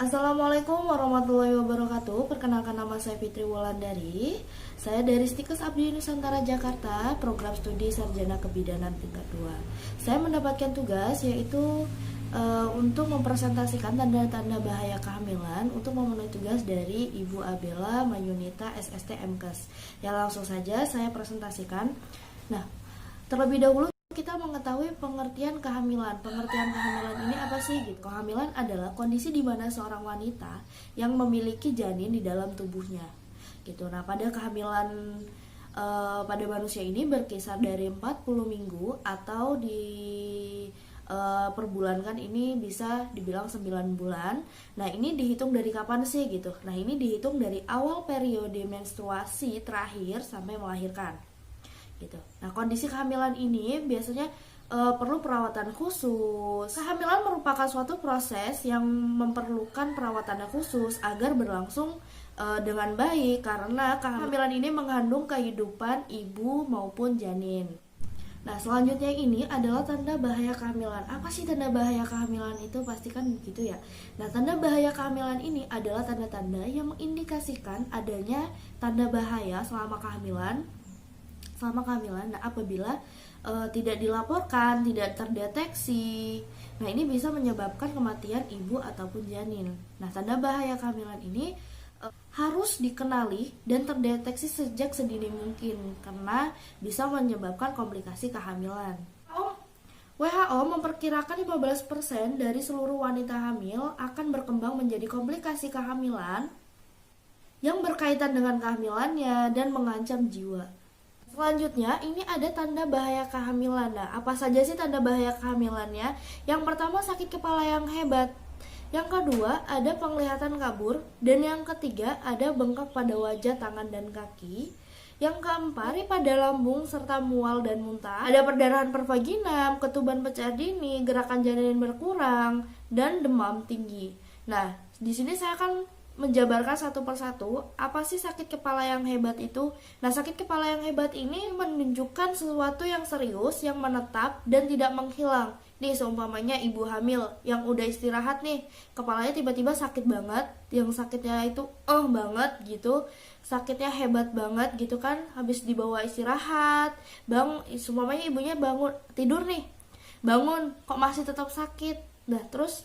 Assalamualaikum warahmatullahi wabarakatuh. Perkenalkan, nama saya Fitri Wulandari. Saya dari Stikes Abdi Nusantara Jakarta, program studi sarjana kebidanan tingkat 2. Saya mendapatkan tugas yaitu untuk mempresentasikan tanda-tanda bahaya kehamilan untuk memenuhi tugas dari Ibu Abela Mayunita SST MKes. Ya, langsung saja saya presentasikan. Nah, terlebih dahulu kita mengetahui pengertian kehamilan. Pengertian kehamilan ini apa sih? Gitu. Kehamilan adalah kondisi di mana seorang wanita yang memiliki janin di dalam tubuhnya. Gitu. Nah, pada kehamilan pada manusia ini berkisar dari 40 minggu atau di perbulankan ini bisa dibilang 9 bulan. Nah, ini dihitung dari kapan sih gitu? Nah, ini dihitung dari awal periode menstruasi terakhir sampai melahirkan. Gitu. Nah, kondisi kehamilan ini biasanya perlu perawatan khusus. Kehamilan merupakan suatu proses yang memerlukan perawatan khusus agar berlangsung dengan baik, karena kehamilan ini mengandung kehidupan ibu maupun janin. Nah, selanjutnya ini adalah tanda bahaya kehamilan. Apa sih tanda bahaya kehamilan itu? Pastikan begitu ya. Nah, tanda bahaya kehamilan ini adalah tanda-tanda yang mengindikasikan adanya tanda bahaya selama kehamilan. Nah, apabila tidak dilaporkan, tidak terdeteksi, nah ini bisa menyebabkan kematian ibu ataupun janin. Nah, tanda bahaya kehamilan ini harus dikenali dan terdeteksi sejak sedini mungkin, karena bisa menyebabkan komplikasi kehamilan. WHO memperkirakan 15% dari seluruh wanita hamil akan berkembang menjadi komplikasi kehamilan yang berkaitan dengan kehamilannya dan mengancam jiwa. Selanjutnya, ini ada tanda bahaya kehamilan. Nah, apa saja sih tanda bahaya kehamilannya? Yang pertama, sakit kepala yang hebat. Yang kedua, ada penglihatan kabur. Dan yang ketiga, ada bengkak pada wajah, tangan, dan kaki. Yang keempat, nyeri pada lambung serta mual dan muntah. Ada perdarahan pervaginam, ketuban pecah dini, gerakan janin berkurang, dan demam tinggi. Nah, di sini saya akan menjabarkan satu persatu apa sih sakit kepala yang hebat itu. Nah, sakit kepala yang hebat ini menunjukkan sesuatu yang serius, yang menetap dan tidak menghilang. Nih, seumpamanya ibu hamil yang udah istirahat nih, kepalanya tiba-tiba sakit banget, yang sakitnya itu banget gitu, sakitnya hebat banget gitu kan, habis dibawa istirahat, seumpamanya ibunya bangun tidur nih, bangun kok masih tetap sakit. Nah, terus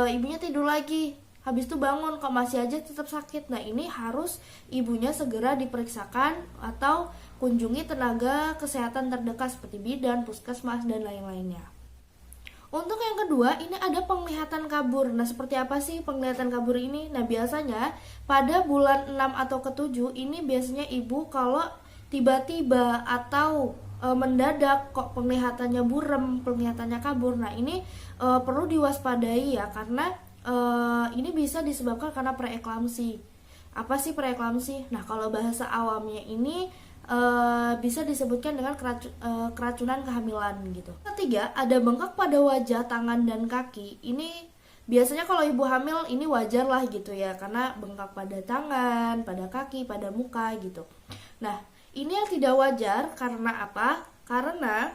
ibunya tidur lagi, habis itu bangun kok masih aja tetap sakit. Nah, ini harus ibunya segera diperiksakan atau kunjungi tenaga kesehatan terdekat seperti bidan, puskesmas, dan lain-lainnya. Untuk yang kedua, ini ada penglihatan kabur. Nah, seperti apa sih penglihatan kabur ini? Nah, biasanya pada bulan 6 atau ke-7 ini biasanya ibu kalau tiba-tiba atau mendadak kok penglihatannya burem, penglihatannya kabur. Nah, ini perlu diwaspadai ya, karena ini bisa disebabkan karena preeklamsi. Apa sih preeklamsi? Nah, kalau bahasa awamnya ini bisa disebutkan dengan keracunan kehamilan gitu. Ketiga, ada bengkak pada wajah, tangan, dan kaki. Ini biasanya kalau ibu hamil ini wajar lah gitu ya, karena bengkak pada tangan, pada kaki, pada muka gitu. Nah, ini yang tidak wajar karena apa? Karena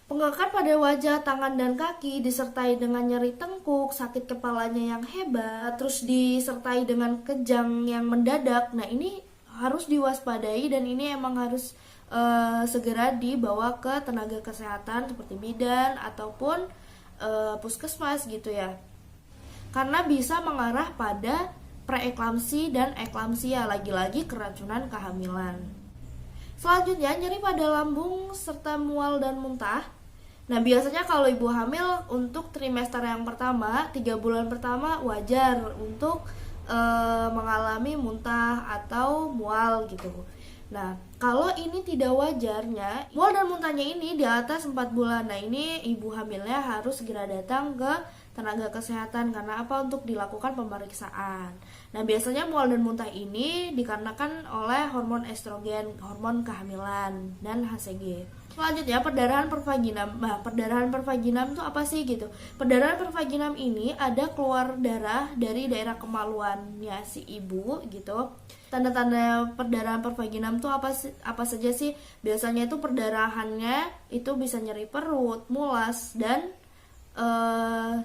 bengkakan pada wajah, tangan, dan kaki disertai dengan nyeri tengkuk, sakit kepalanya yang hebat, terus disertai dengan kejang yang mendadak. Nah, ini harus diwaspadai dan ini emang harus segera dibawa ke tenaga kesehatan seperti bidan ataupun puskesmas gitu ya. Karena bisa mengarah pada preeklamsi dan eklamsia, lagi-lagi keracunan kehamilan. Selanjutnya, nyeri pada lambung serta mual dan muntah. Nah, biasanya kalau ibu hamil untuk trimester yang pertama, 3 bulan pertama wajar untuk mengalami muntah atau mual gitu. Nah, kalau ini tidak wajarnya, mual dan muntahnya ini di atas 4 bulan. Nah, ini ibu hamilnya harus segera datang ke tenaga kesehatan. Karena apa? Untuk dilakukan pemeriksaan. Nah, biasanya mual dan muntah ini dikarenakan oleh hormon estrogen, hormon kehamilan, dan HCG. Selanjutnya, perdarahan pervaginam. Nah, perdarahan pervaginam itu apa sih gitu? Perdarahan pervaginam ini ada keluar darah dari daerah kemaluannya si ibu gitu. Tanda-tanda perdarahan pervaginam itu apa saja sih? Biasanya itu perdarahannya itu bisa nyeri perut, mulas, dan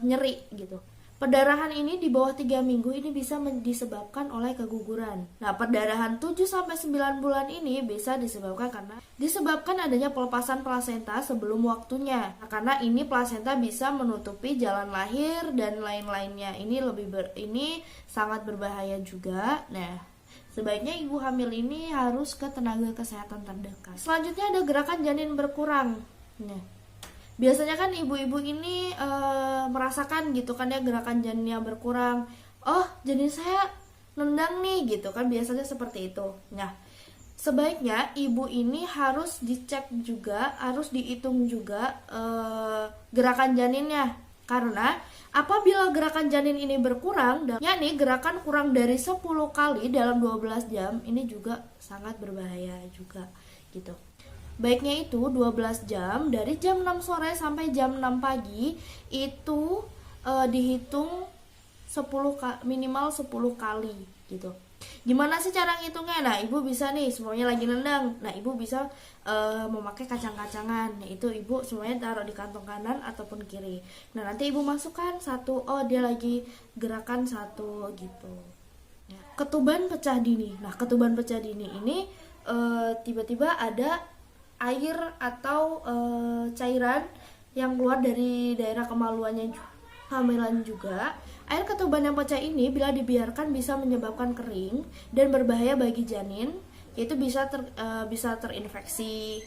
nyeri gitu. Perdarahan ini di bawah 3 minggu ini bisa disebabkan oleh keguguran. Nah, perdarahan 7-9 bulan ini bisa disebabkan adanya pelepasan plasenta sebelum waktunya. Nah, karena ini plasenta bisa menutupi jalan lahir dan lain-lainnya. Ini sangat berbahaya juga. Nah, sebaiknya ibu hamil ini harus ke tenaga kesehatan terdekat. Selanjutnya ada gerakan janin berkurang. Nah, biasanya kan ibu-ibu ini merasakan gitu kan ya, gerakan janinnya berkurang. Oh, janin saya nendang nih gitu kan, biasanya seperti itu. Nah, sebaiknya ibu ini harus dicek juga, harus dihitung juga gerakan janinnya. Karena apabila gerakan janin ini berkurang, yakni gerakan kurang dari 10 kali dalam 12 jam, ini juga sangat berbahaya juga gitu. Baiknya itu 12 jam, dari jam 6 sore sampai jam 6 pagi itu dihitung minimal 10 kali gitu. Gimana sih cara ngitungnya? Nah, ibu bisa nih, semuanya lagi nendang. Nah, ibu bisa memakai kacang-kacangan. Nah, itu ibu semuanya taruh di kantong kanan ataupun kiri. Nah, nanti ibu masukkan satu, oh dia lagi gerakan satu gitu. Ketuban pecah dini. Nah, ketuban pecah dini ini tiba-tiba ada air atau cairan yang keluar dari daerah kehamilan juga. Air ketuban yang pecah ini bila dibiarkan bisa menyebabkan kering dan berbahaya bagi janin, yaitu bisa terinfeksi.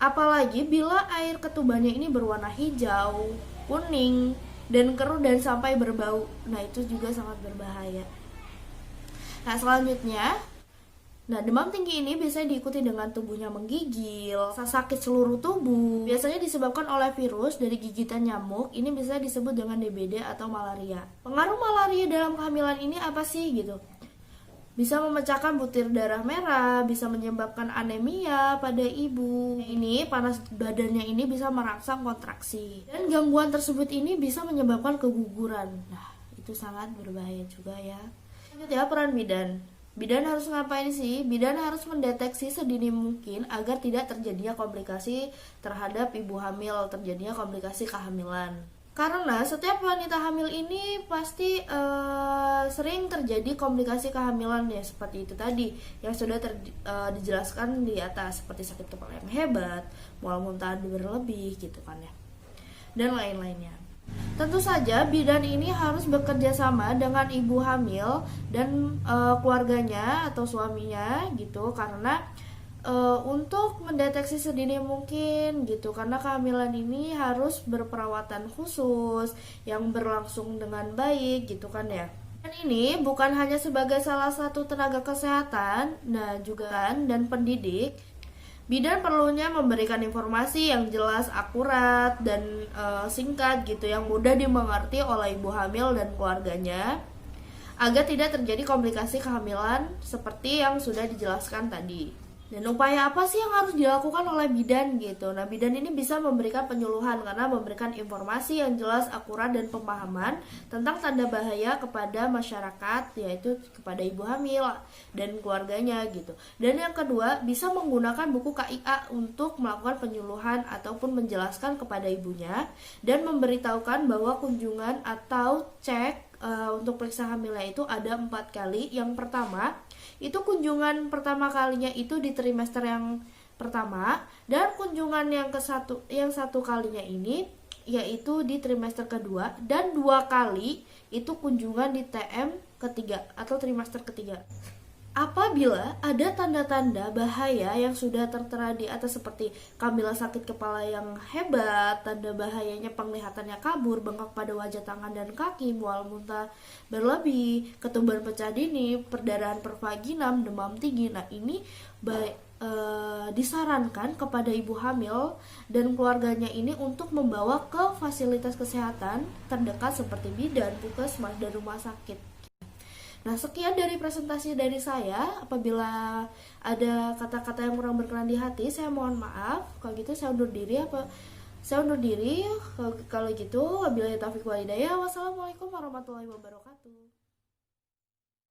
Apalagi bila air ketubannya ini berwarna hijau, kuning, dan keruh dan sampai berbau. Nah, itu juga sangat berbahaya. Nah, selanjutnya, demam tinggi ini biasanya diikuti dengan tubuhnya menggigil, sakit seluruh tubuh. Biasanya disebabkan oleh virus dari gigitan nyamuk. Ini bisa disebut dengan DBD atau malaria. Pengaruh malaria dalam kehamilan ini apa sih gitu? Bisa memecahkan butir darah merah, bisa menyebabkan anemia pada ibu. Ini panas badannya ini bisa merangsang kontraksi. Dan gangguan tersebut ini bisa menyebabkan keguguran. Nah, itu sangat berbahaya juga ya. Selanjutnya, peran bidan. Bidan harus ngapain sih? Bidan harus mendeteksi sedini mungkin agar tidak terjadinya komplikasi terhadap ibu hamil, terjadinya komplikasi kehamilan. Karena setiap wanita hamil ini pasti sering terjadi komplikasi kehamilan ya, seperti itu tadi yang sudah dijelaskan di atas, seperti sakit kepala yang hebat, mual muntah berlebih gitu kan ya, dan lain-lainnya. Tentu saja bidan ini harus bekerja sama dengan ibu hamil dan keluarganya atau suaminya gitu, karena untuk mendeteksi sedini mungkin gitu, karena kehamilan ini harus berperawatan khusus yang berlangsung dengan baik gitu kan ya. Dan ini bukan hanya sebagai salah satu tenaga kesehatan, juga dan pendidik. Bidan perlunya memberikan informasi yang jelas, akurat, dan singkat gitu, yang mudah dimengerti oleh ibu hamil dan keluarganya, agar tidak terjadi komplikasi kehamilan seperti yang sudah dijelaskan tadi. Dan upaya apa sih yang harus dilakukan oleh bidan gitu? Nah, bidan ini bisa memberikan penyuluhan karena memberikan informasi yang jelas, akurat, dan pemahaman tentang tanda bahaya kepada masyarakat, yaitu kepada ibu hamil dan keluarganya gitu. Dan yang kedua, bisa menggunakan buku KIA untuk melakukan penyuluhan ataupun menjelaskan kepada ibunya dan memberitahukan bahwa kunjungan atau cek untuk periksa hamilnya itu ada 4 kali. Yang pertama, itu kunjungan pertama kalinya itu di trimester yang pertama, dan kunjungan yang satu kalinya ini yaitu di trimester kedua, dan 2 kali itu kunjungan di TM ketiga atau trimester ketiga. Apabila ada tanda-tanda bahaya yang sudah tertera di atas seperti kehamilan, sakit kepala yang hebat, tanda bahayanya penglihatannya kabur, bengkak pada wajah, tangan dan kaki, mual muntah berlebih, ketuban pecah dini, perdarahan pervaginam, demam tinggi. Nah, ini disarankan kepada ibu hamil dan keluarganya ini untuk membawa ke fasilitas kesehatan terdekat seperti bidan, puskesmas, dan rumah sakit. Nah, sekian dari presentasi dari saya. Apabila ada kata-kata yang kurang berkenan di hati, saya mohon maaf. Kalau gitu saya undur diri. Kalau gitu, wabillahi taufiq wal hidayah. Wassalamualaikum warahmatullahi wabarakatuh.